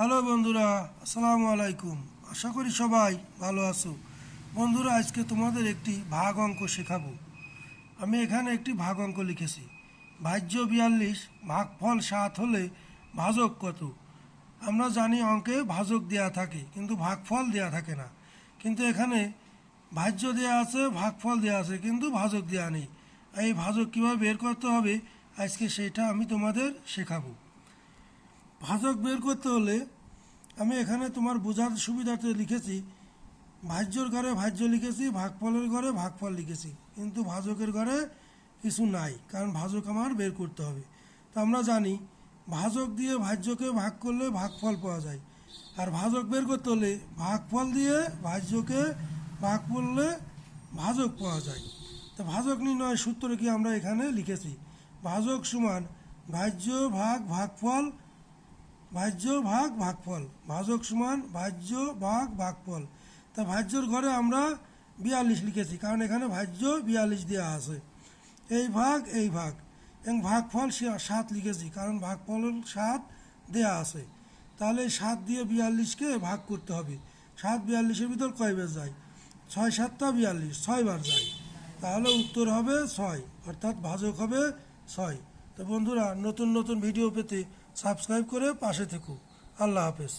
Hello বন্ধুরা, আসসালামু আলাইকুম। আশা করি সবাই ভালো আছো। বন্ধুরা, আজকে তোমাদের একটি ভাগ অঙ্ক শেখাবো। আমি এখানে একটি ভাগ অঙ্ক লিখেছি। ভাজ্য 42 ভাগফল 7 হলে ভাজক কত? আমরা জানি অঙ্কে ভাজক দেয়া থাকে, কিন্তু ভাগফল দেয়া থাকে না। কিন্তু এখানে ভাজ্য দেয়া আছে, ভাগফল দেয়া আছে, কিন্তু ভাজক দেয়া নেই। এই ভাজক কীভাবে বের করতে হবে আজকে সেটা আমি তোমাদের শেখাবো। ভাজক বের করতে হলে আমি এখানে তোমার বোঝার সুবিধার্থে লিখেছি, ভাজ্যর ঘরে ভাজ্য লিখেছি, ভাগফলের ঘরে ভাগফল লিখেছি, কিন্তু ভাজকের ঘরে কিছু নাই, কারণ ভাজক আমার বের করতে হবে। তো আমরা জানি ভাজক দিয়ে ভাজ্যকে ভাগ করলে ভাগফল পাওয়া যায়, আর ভাজক বের করতে হলে ভাগফল দিয়ে ভাজ্যকে ভাগ করলে ভাজক পাওয়া যায়। তো ভাজক নির্ণয়ের সূত্র কি আমরা এখানে লিখেছি, ভাজক সমান ভাজ্য ভাগ ভাগফল, ভাজ্য ভাগ ভাগফল। ভাজক সমান ভাজ্য ভাগ ভাগফল। তা ভাজ্যর ঘরে আমরা 42 লিখেছি, কারণ এখানে ভাজ্য 42 দেওয়া আছে। এই ভাগ এবং ভাগফল 7 লিখেছি, কারণ ভাগফল 7 দেওয়া আছে। তাহলে এই 7 দিয়ে 42কে ভাগ করতে হবে। 7 42-এর ভিতর কয়বার যায়? 6 7 42, 6 বার যায়। তাহলে উত্তর হবে 6, অর্থাৎ ভাজক হবে 6। তো বন্ধুরা, নতুন নতুন ভিডিও পেতে সাবস্ক্রাইব করে পাশে থেকো। আল্লাহ হাফেজ।